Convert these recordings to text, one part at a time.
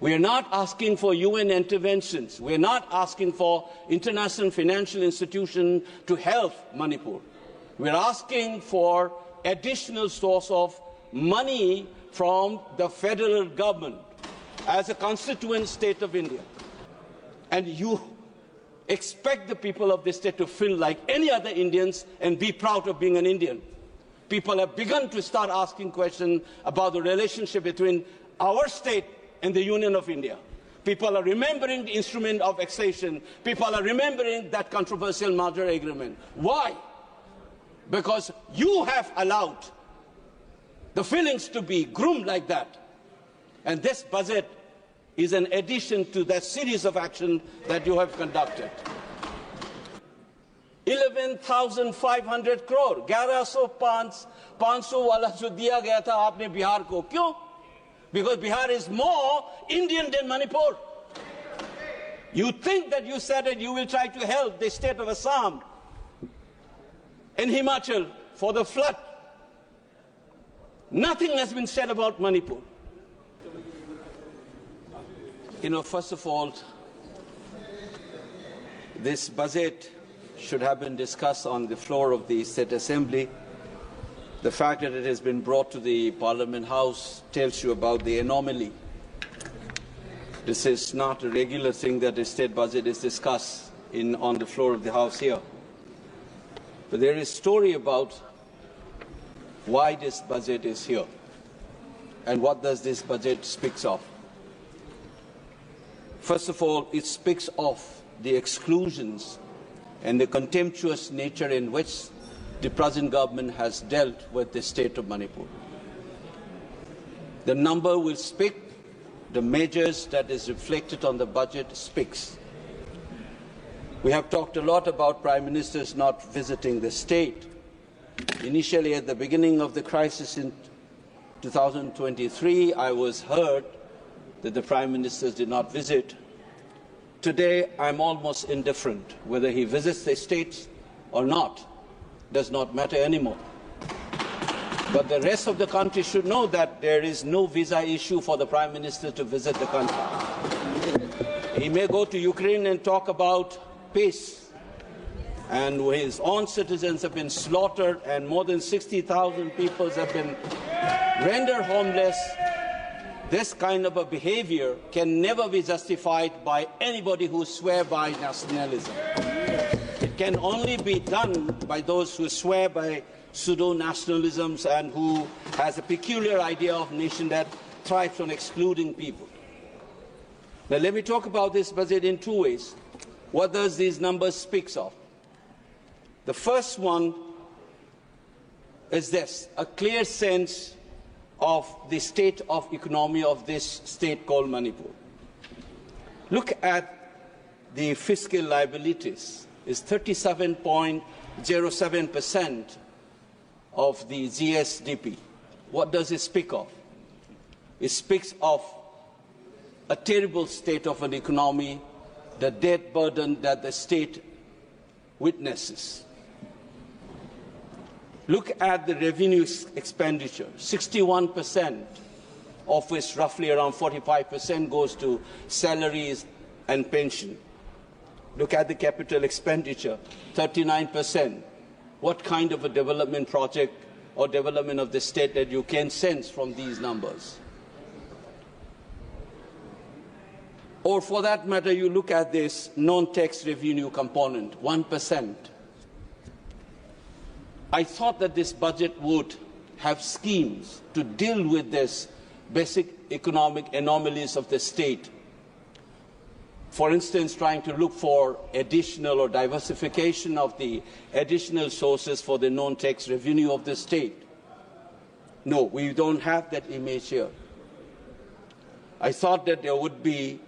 We are not asking for UN interventions. We are not asking for international financial institutions to help Manipur. We are asking for additional source of money from the federal government as a constituent state of India. And you expect the people of this state to feel like any other Indians and be proud of being an Indian. People have begun to start asking questions about the relationship between our state and the Union of India. People are remembering the instrument of accession. People are remembering that controversial merger agreement. Why? Because you have allowed the feelings to be groomed like that. And this budget is an addition to that series of actions that you have conducted. 11,500 crore, 11,500 वाला जो दिया गया था आपने बिहार को, क्यों? Because Bihar is more Indian than Manipur. You think that you said that you will try to help the state of Assam and Himachal for the flood. Nothing has been said about Manipur. First of all, this budget should have been discussed on the floor of the State Assembly. The fact that it has been brought to the Parliament House tells you about the anomaly. This is not a regular thing that the state budget is discussed on the floor of the House here. But there is a story about why this budget is here and what does this budget speak of. First of all, it speaks of the exclusions and the contemptuous nature in which the present government has dealt with the state of Manipur. The number will speak, the measures that is reflected on the budget speaks. We have talked a lot about Prime Ministers not visiting the state. Initially, at the beginning of the crisis in 2023, I was heard that the Prime Ministers did not visit. Today, I'm almost indifferent. Whether he visits the states or not does not matter anymore. But the rest of the country should know that there is no visa issue for the Prime Minister to visit the country. He may go to Ukraine and talk about peace, and his own citizens have been slaughtered and more than 60,000 people have been rendered homeless. This kind of a behavior can never be justified by anybody who swears by nationalism. It can only be done by those who swear by pseudo-nationalisms and who has a peculiar idea of nation that thrives on excluding people. Now let me talk about this budget in two ways. What does these numbers speak of? The first one is this, a clear sense of the state of economy of this state called Manipur. Look at the fiscal liabilities. It's 37.07% of the GSDP. What does it speak of? It speaks of a terrible state of an economy, the debt burden that the state witnesses. Look at the revenue expenditure, 61%, of which roughly around 45% goes to salaries and pension. Look at the capital expenditure, 39%. What kind of a development project or development of the state that you can sense from these numbers? Or for that matter, you look at this non-tax revenue component, 1%. I thought that this budget would have schemes to deal with this basic economic anomalies of the state. For instance, trying to look for additional or diversification of the additional sources for the non-tax revenue of the state. No, we don't have that image here. I thought that there would be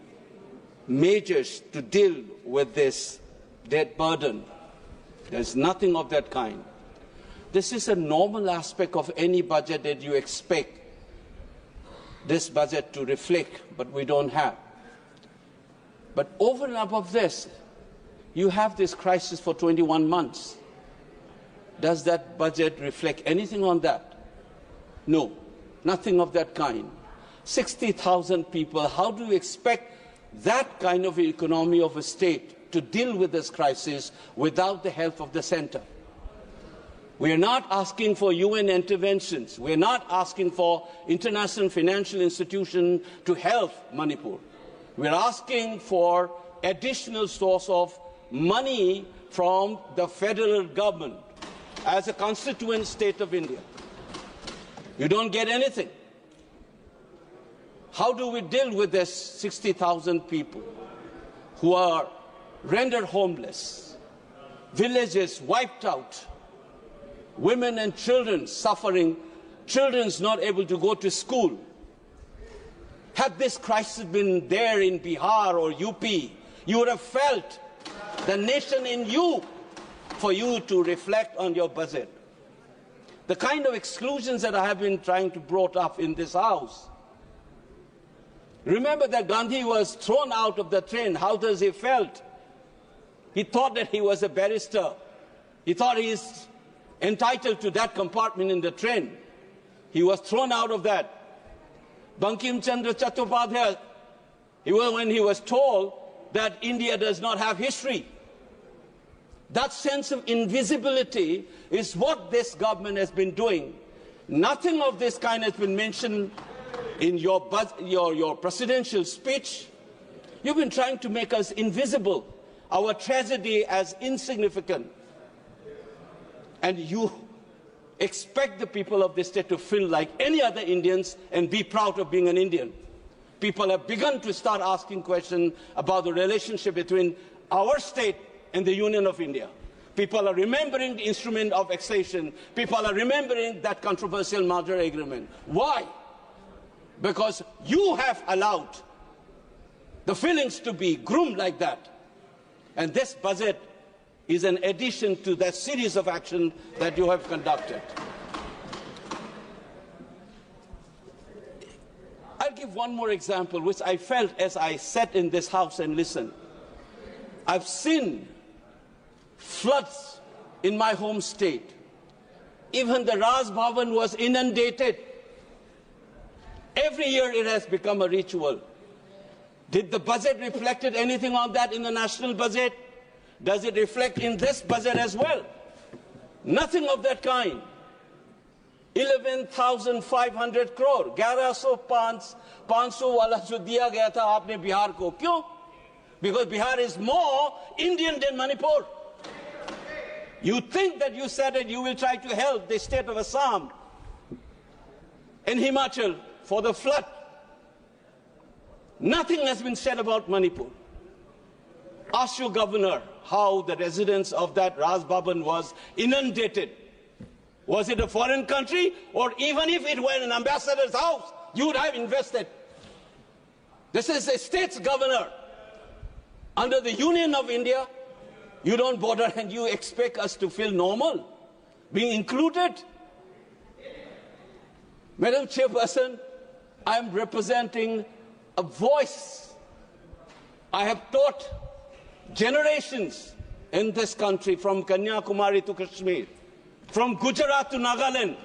measures to deal with this debt burden. There's nothing of that kind. This is a normal aspect of any budget that you expect this budget to reflect, but we don't have. But over and above this, you have this crisis for 21 months. Does that budget reflect anything on that? No, nothing of that kind. 60,000 people. How do you expect that kind of economy of a state to deal with this crisis without the help of the center? We are not asking for UN interventions. We are not asking for international financial institutions to help Manipur. We are asking for additional source of money from the federal government as a constituent state of India. You don't get anything. How do we deal with this 60,000 people who are rendered homeless, villages wiped out, women and children suffering, children not able to go to school? Had this crisis been there in Bihar or UP, you would have felt the nation in you for you to reflect on your budget. The kind of exclusions that I have been trying to brought up in this house. Remember that Gandhi was thrown out of the train. How does he felt? He thought that he was a barrister. He thought he is entitled to that compartment in the train. He was thrown out of that. Bankim Chandra Chattopadhyay, when he was told that India does not have history. That sense of invisibility is what this government has been doing. Nothing of this kind has been mentioned in your presidential speech. You've been trying to make us invisible, our tragedy as insignificant. And you expect the people of this state to feel like any other Indians and be proud of being an Indian. People have begun to start asking questions about the relationship between our state and the Union of India. People are remembering the instrument of accession. People are remembering that controversial merger agreement. Why? Because you have allowed the feelings to be groomed like that. And this budget is an addition to that series of actions that you have conducted. I'll give one more example, which I felt as I sat in this house and listened. I've seen floods in my home state. Even the Raj Bhawan was inundated. Every year it has become a ritual. Did the budget reflect anything on that in the national budget? Does it reflect in this budget as well? Nothing of that kind. 11,500 crore, 11,500 वाला जो दिया गया था आपने बिहार को, क्यों? Because Bihar is more Indian than Manipur. You think that you said that you will try to help the state of Assam and Himachal for the flood. Nothing has been said about Manipur. Ask your governor how the residents of that Raj Bhawan was inundated. Was it a foreign country? Or even if it were an ambassador's house, you would have invested. This is a state's governor. Under the Union of India, you don't bother and you expect us to feel normal, being included. Madam Chairperson, I am representing a voice. I have taught generations in this country, from Kanyakumari to Kashmir, from Gujarat to Nagaland.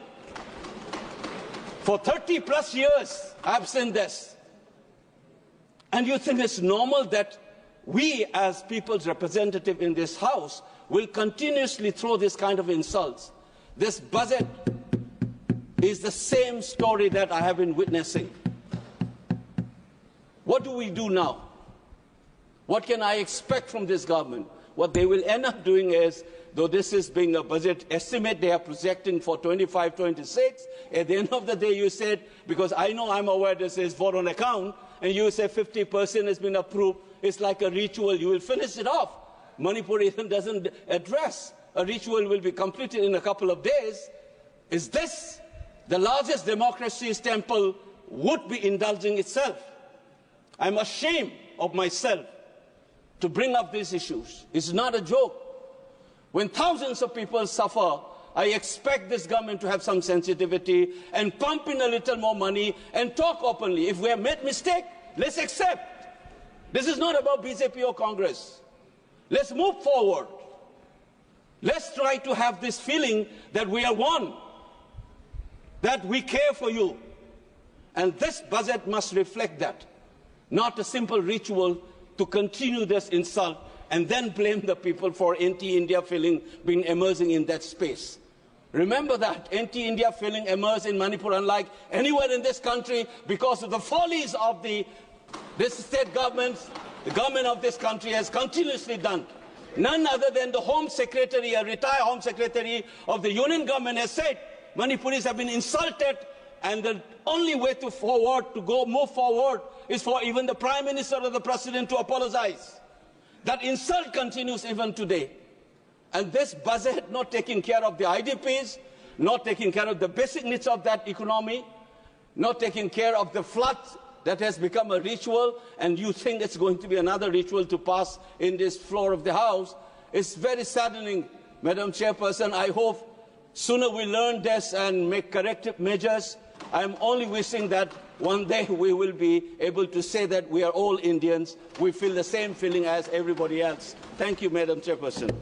For 30 plus years, I've seen this. And you think it's normal that we, as people's representative in this House, will continuously throw this kind of insults? This budget is the same story that I have been witnessing. What do we do now? What can I expect from this government? What they will end up doing is, though this is being a budget estimate they are projecting for 25-26, at the end of the day you said, because I'm aware this is vote on account, and you say 50% has been approved, it's like a ritual, you will finish it off. Manipur even doesn't address. A ritual will be completed in a couple of days. Is this the largest democracy's temple would be indulging itself? I'm ashamed of myself to bring up these issues. It's not a joke. When thousands of people suffer, I expect this government to have some sensitivity and pump in a little more money and talk openly. If we have made mistake, let's accept. This is not about BJP or Congress. Let's move forward. Let's try to have this feeling that we are one, that we care for you. And this budget must reflect that, not a simple ritual to continue this insult and then blame the people for anti-India feeling being emerging in that space. Remember that anti-India feeling emerged in Manipur unlike anywhere in this country because of the follies of this state governments, the government of this country has continuously done. None other than the Home Secretary, a retired Home Secretary of the Union government has said Manipuris have been insulted, and the only way to move forward is for even the Prime Minister or the President to apologize. That insult continues even today. And this budget not taking care of the IDPs, not taking care of the basic needs of that economy, not taking care of the floods that has become a ritual, and you think it's going to be another ritual to pass in this floor of the House, it's very saddening, Madam Chairperson. I hope sooner we learn this and make corrective measures. I'm only wishing that one day we will be able to say that we are all Indians. We feel the same feeling as everybody else. Thank you, Madam Chairperson.